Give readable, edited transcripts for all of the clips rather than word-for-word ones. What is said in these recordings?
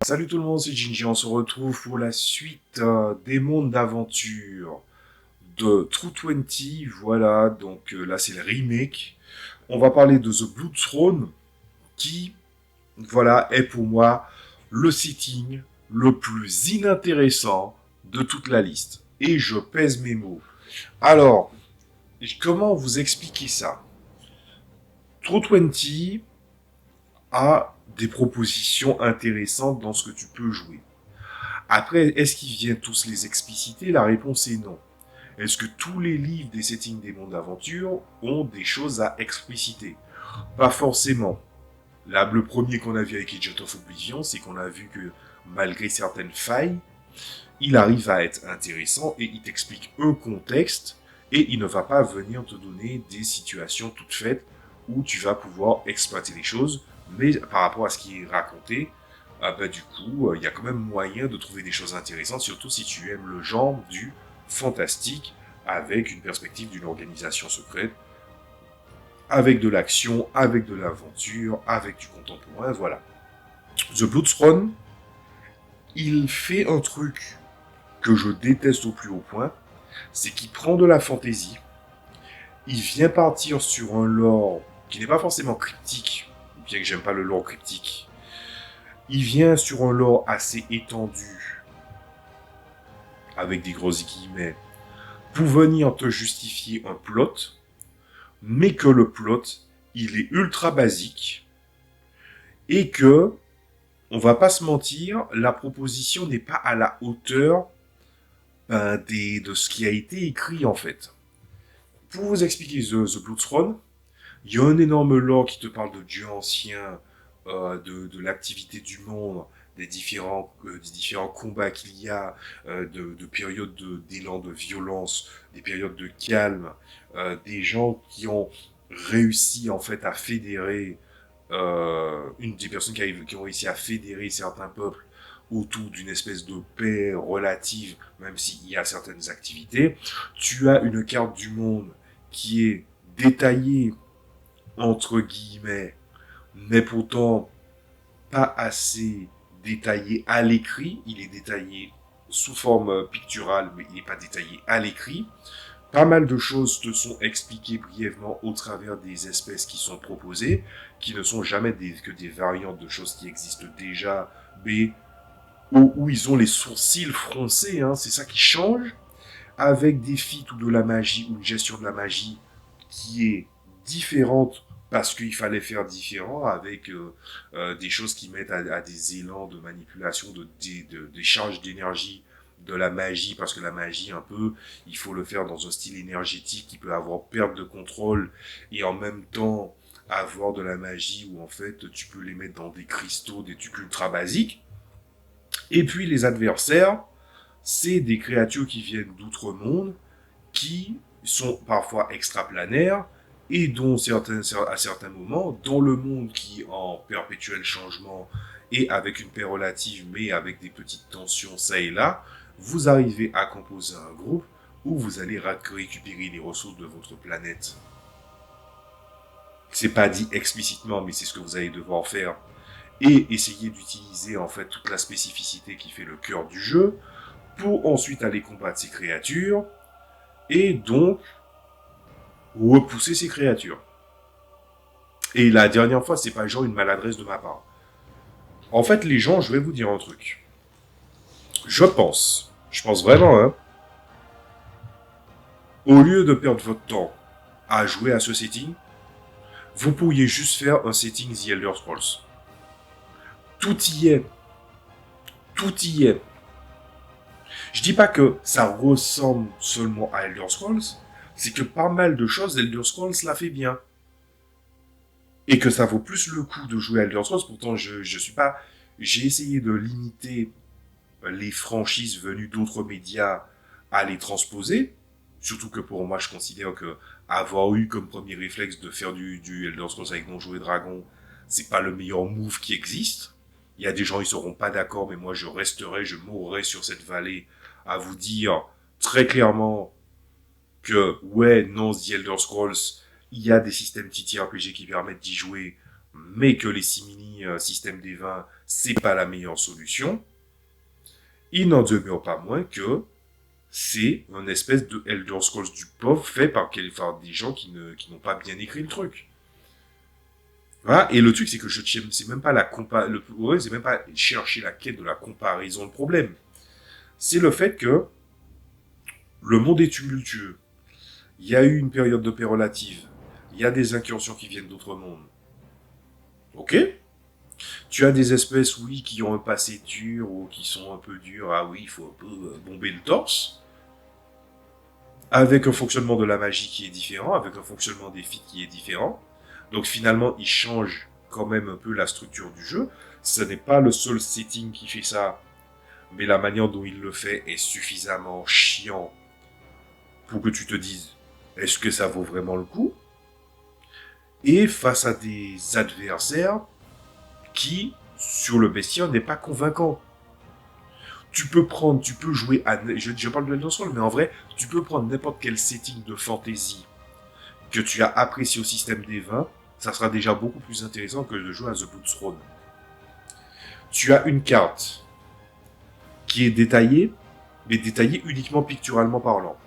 Salut tout le monde, c'est Ginji, on se retrouve pour la suite des mondes d'aventure de True 20, voilà, donc là c'est le remake. On va parler de The Blood Throne, qui, voilà, est pour moi le setting le plus inintéressant de toute la liste. Et je pèse mes mots. Alors, comment vous expliquer ça? True 20 a des propositions intéressantes dans ce que tu peux jouer. Après, est-ce qu'ils viennent tous les expliciter? La réponse est non. Est-ce que tous les livres des settings des mondes d'aventure ont des choses à expliciter? Pas forcément. Là, le premier qu'on a vu avec Agent of Oblivion, c'est qu'on a vu que malgré certaines failles, il arrive à être intéressant et il t'explique un contexte et il ne va pas venir te donner des situations toutes faites où tu vas pouvoir exploiter les choses, mais par rapport à ce qui est raconté, du coup, il y a quand même moyen de trouver des choses intéressantes, surtout si tu aimes le genre du fantastique avec une perspective d'une organisation secrète, avec de l'action, avec de l'aventure, avec du contemporain, voilà. The Bloodthrone, il fait un truc que je déteste au plus haut point, c'est qu'il prend de la fantaisie, il vient partir sur un lore qui n'est pas forcément cryptique, bien que j'aime pas le lore cryptique. Il vient sur un lore assez étendu, avec des grosses guillemets, pour venir te justifier un plot, mais que le plot, il est ultra basique, et que, on va pas se mentir, la proposition n'est pas à la hauteur de ce qui a été écrit en fait. Pour vous expliquer The Blood Throne, il y a un énorme lore qui te parle de dieux anciens, de l'activité du monde, des différents combats qu'il y a, de périodes d'élan de violence, des périodes de calme, des gens qui ont réussi en fait à fédérer, une des personnes qui ont réussi à fédérer certains peuples autour d'une espèce de paix relative, même s'il y a certaines activités. Tu as une carte du monde qui est détaillée entre guillemets, mais pourtant pas assez détaillé à l'écrit. Il est détaillé sous forme picturale, mais il n'est pas détaillé à l'écrit. Pas mal de choses te sont expliquées brièvement au travers des espèces qui sont proposées, qui ne sont jamais que des variantes de choses qui existent déjà, mais où ils ont les sourcils froncés, hein, c'est ça qui change, avec des feats ou de la magie, ou une gestion de la magie qui est différente parce qu'il fallait faire différent avec des choses qui mettent à des élans de manipulation, des charges d'énergie de la magie, parce que la magie, un peu, il faut le faire dans un style énergétique qui peut avoir perte de contrôle et en même temps avoir de la magie où en fait tu peux les mettre dans des cristaux, des trucs ultra basiques. Et puis les adversaires, c'est des créatures qui viennent d'outre-monde, qui sont parfois extraplanaires et dont à certains moments, dans le monde qui est en perpétuel changement et avec une paix relative, mais avec des petites tensions ça et là, vous arrivez à composer un groupe où vous allez récupérer les ressources de votre planète. C'est pas dit explicitement, mais c'est ce que vous allez devoir faire. Et essayer d'utiliser en fait toute la spécificité qui fait le cœur du jeu pour ensuite aller combattre ces créatures et donc repousser ces créatures. Et la dernière fois, c'est pas genre une maladresse de ma part. En fait, les gens, je vais vous dire un truc. Je pense vraiment, hein, au lieu de perdre votre temps à jouer à ce setting, vous pourriez juste faire un setting The Elder Scrolls. Tout y est. Tout y est. Je dis pas que ça ressemble seulement à Elder Scrolls, c'est que pas mal de choses, Elder Scrolls l'a fait bien. Et que ça vaut plus le coup de jouer à Elder Scrolls. Pourtant, je suis pas. J'ai essayé de limiter les franchises venues d'autres médias à les transposer. Surtout que pour moi, je considère que avoir eu comme premier réflexe de faire du Elder Scrolls avec Donjons et Dragons, c'est pas le meilleur move qui existe. Il y a des gens, ils seront pas d'accord, mais moi, je mourrai sur cette vallée à vous dire très clairement que, ouais, non, The Elder Scrolls, il y a des systèmes TTRPG qui permettent d'y jouer, mais que les simili systèmes des 20, c'est pas la meilleure solution, il n'en demeure pas moins que c'est une espèce de Elder Scrolls du pauvre fait par des gens qui n'ont pas bien écrit le truc. Voilà. Et le truc, c'est que c'est même pas c'est même pas chercher la quête de la comparaison le problème. C'est le fait que le monde est tumultueux. Il y a eu une période de paix relative. Il y a des incursions qui viennent d'autres mondes. Ok? Tu as des espèces, oui, qui ont un passé dur ou qui sont un peu durs. Ah oui, il faut un peu bomber le torse. Avec un fonctionnement de la magie qui est différent, avec un fonctionnement des feats qui est différent. Donc finalement, ils changent quand même un peu la structure du jeu. Ce n'est pas le seul setting qui fait ça, mais la manière dont il le fait est suffisamment chiant pour que tu te dises, est-ce que ça vaut vraiment le coup? Et face à des adversaires qui, sur le bestiaire, n'est pas convaincant. Tu peux jouer à, je parle de Elder Scrolls, mais en vrai, tu peux prendre n'importe quel setting de fantasy que tu as apprécié au système des 20, ça sera déjà beaucoup plus intéressant que de jouer à The Blood Throne. Tu as une carte qui est détaillée, mais détaillée uniquement picturalement parlant.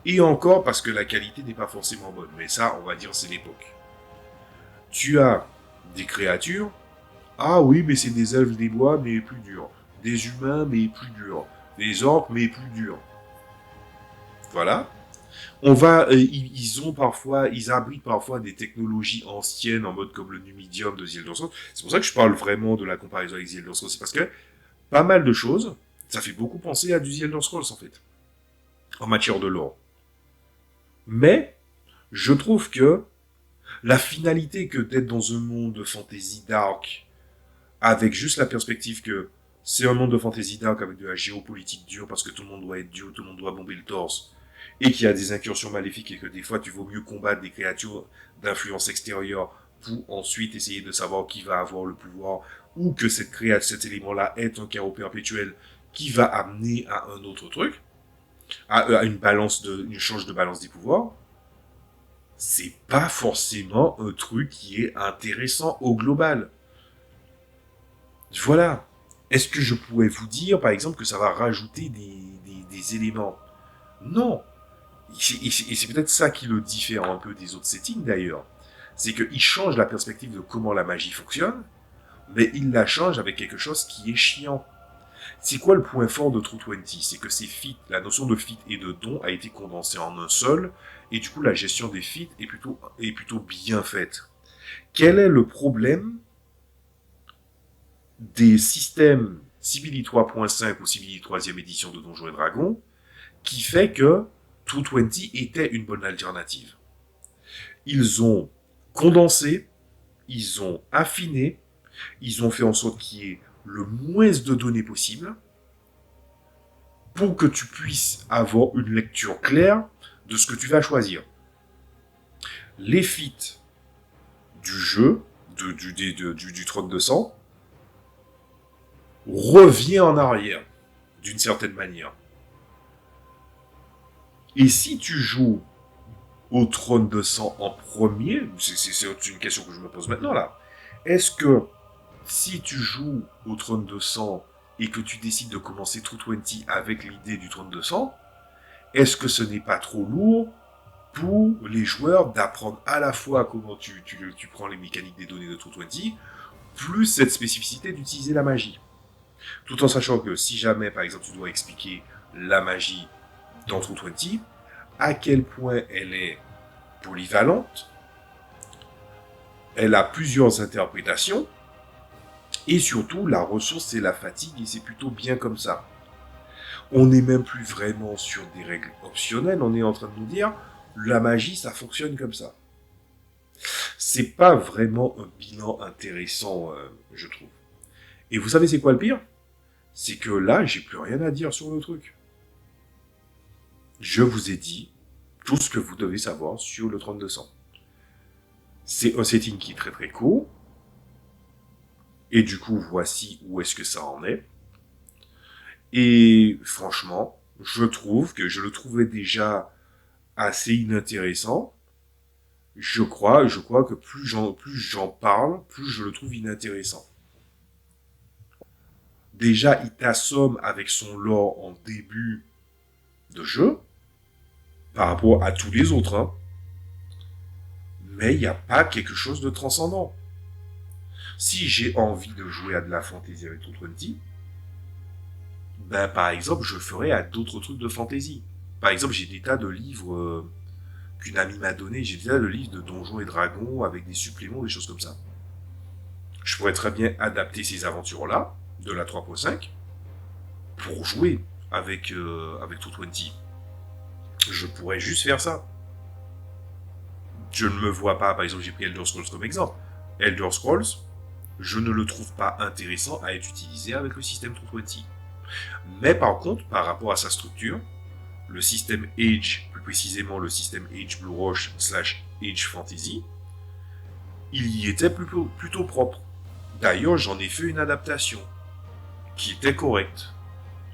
Et encore parce que la qualité n'est pas forcément bonne, mais ça, on va dire, c'est l'époque. Tu as des créatures, ah oui, mais c'est des elfes des bois, mais plus durs. Des humains, mais plus durs. Des orques, mais plus durs. Voilà. Ils abritent parfois des technologies anciennes en mode comme le Numidium de The Elder Scrolls. C'est pour ça que je parle vraiment de la comparaison avec The Elder Scrolls. C'est parce que pas mal de choses, ça fait beaucoup penser à du The Elder Scrolls en fait, en matière de lore. Mais je trouve que la finalité que d'être dans un monde de fantasy dark, avec juste la perspective que c'est un monde de fantasy dark avec de la géopolitique dure parce que tout le monde doit être dur, tout le monde doit bomber le torse, et qu'il y a des incursions maléfiques et que des fois tu vaut mieux combattre des créatures d'influence extérieure pour ensuite essayer de savoir qui va avoir le pouvoir ou que cet élément-là est un chaos perpétuel qui va amener à un autre truc, à une change de balance des pouvoirs. C'est pas forcément un truc qui est intéressant au global. Voilà. Est-ce que je pourrais vous dire, par exemple, que ça va rajouter des éléments? Non. Et c'est peut-être ça qui le diffère un peu des autres settings, d'ailleurs. C'est qu'il change la perspective de comment la magie fonctionne, mais il la change avec quelque chose qui est chiant. C'est quoi le point fort de True 20? C'est que la notion de feat et de don a été condensée en un seul, et du coup, la gestion des feats est plutôt bien faite. Quel est le problème des systèmes Sibili 3.5 ou Sibili 3e édition de Donjons et Dragons qui fait que True 20 était une bonne alternative? Ils ont condensé, ils ont affiné, ils ont fait en sorte qu'il y ait le moins de données possible pour que tu puisses avoir une lecture claire de ce que tu vas choisir. Les feats du jeu, du trône de sang, revient en arrière, d'une certaine manière. Et si tu joues au trône de sang en premier, c'est une question que je me pose maintenant là, est-ce que si tu joues au trône de sang et que tu décides de commencer True 20 avec l'idée du trône de sang, est-ce que ce n'est pas trop lourd pour les joueurs d'apprendre à la fois comment tu prends les mécaniques des données de True 20, plus cette spécificité d'utiliser la magie? Tout en sachant que si jamais, par exemple, tu dois expliquer la magie dans True 20, à quel point elle est polyvalente, elle a plusieurs interprétations, et surtout, la ressource, c'est la fatigue, et c'est plutôt bien comme ça. On n'est même plus vraiment sur des règles optionnelles, on est en train de nous dire, la magie, ça fonctionne comme ça. C'est pas vraiment un bilan intéressant, je trouve. Et vous savez c'est quoi le pire? C'est que là, j'ai plus rien à dire sur le truc. Je vous ai dit tout ce que vous devez savoir sur le trône de sang. C'est un setting qui est très très court. Et du coup, voici où est-ce que ça en est. Et franchement, je trouve que je le trouvais déjà assez inintéressant. Je crois que plus j'en parle, plus je le trouve inintéressant. Déjà, il t'assomme avec son lore en début de jeu, par rapport à tous les autres, hein. Mais il n'y a pas quelque chose de transcendant. Si j'ai envie de jouer à de la fantasy avec True 20, ben, par exemple, je ferai à d'autres trucs de fantasy. Par exemple, j'ai des tas de livres qu'une amie m'a donné. J'ai des tas de livres de Donjons et Dragons avec des suppléments, des choses comme ça. Je pourrais très bien adapter ces aventures-là, de la 3.5, pour jouer avec True 20. Je pourrais juste faire ça. Je ne me vois pas, par exemple, j'ai pris Elder Scrolls comme exemple. Elder Scrolls, je ne le trouve pas intéressant à être utilisé avec le système True 20. Mais par contre, par rapport à sa structure, le système Age, plus précisément le système Age Blue Rush / Age Fantasy, il y était plutôt propre. D'ailleurs, j'en ai fait une adaptation qui était correcte.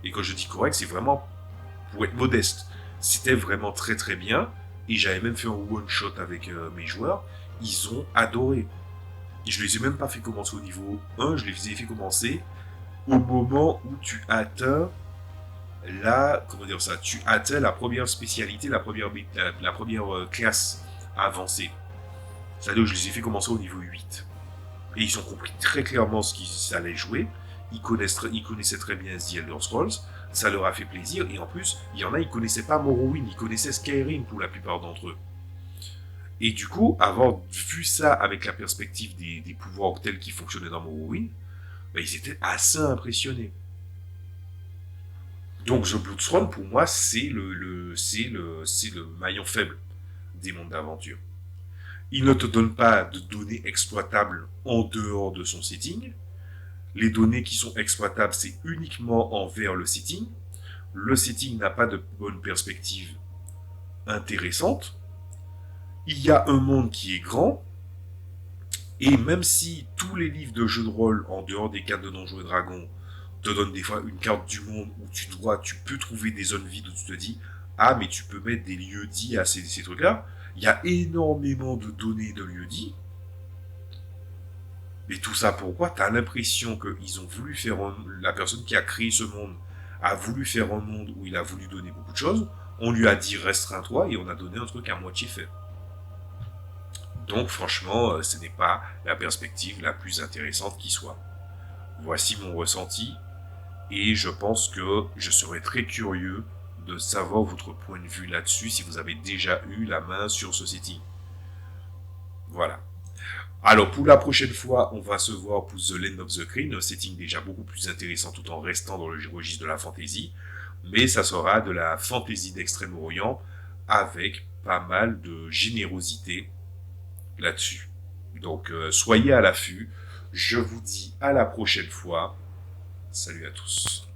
Et quand je dis correct, c'est vraiment pour être modeste. C'était vraiment très très bien. Et j'avais même fait un one shot avec mes joueurs. Ils ont adoré. Je les ai même pas fait commencer au niveau 1, je les ai fait commencer au moment où tu atteins comment dire ça, tu atteins la première spécialité, la première classe avancée. C'est-à-dire que je les ai fait commencer au niveau 8. Et ils ont compris très clairement ce qu'ils allaient jouer. Ils connaissaient très bien The Elder Scrolls. Ça leur a fait plaisir. Et en plus, il y en a, ils connaissaient pas Morrowind, ils connaissaient Skyrim pour la plupart d'entre eux. Et du coup, avoir vu ça avec la perspective des pouvoirs tels qu'ils fonctionnaient dans Morrowind, ben, ils étaient assez impressionnés. Donc The Bloodthrone, pour moi, c'est le maillon faible des mondes d'aventure. Il ne te donne pas de données exploitables en dehors de son setting. Les données qui sont exploitables, c'est uniquement envers le setting. Le setting n'a pas de bonne perspective intéressante. Il y a un monde qui est grand. Et même si tous les livres de jeux de rôle, en dehors des cartes de Donjons et Dragons, te donnent des fois une carte du monde où tu peux trouver des zones vides où tu te dis, ah, mais tu peux mettre des lieux dits à ces trucs-là. Il y a énormément de données de lieux dits. Mais tout ça pourquoi? T'as l'impression qu'ils ont voulu faire la personne qui a créé ce monde a voulu faire un monde où il a voulu donner beaucoup de choses. On lui a dit restreins-toi et on a donné un truc à moitié fait. Donc franchement, ce n'est pas la perspective la plus intéressante qui soit. Voici mon ressenti et je pense que je serais très curieux de savoir votre point de vue là-dessus si vous avez déjà eu la main sur ce setting. Voilà. Alors pour la prochaine fois, on va se voir pour The Land of the Kryn, un setting déjà beaucoup plus intéressant tout en restant dans le registre de la fantasy, mais ça sera de la fantasy d'Extrême-Orient avec pas mal de générosité là-dessus. Donc soyez à l'affût. Je vous dis à la prochaine fois. Salut à tous.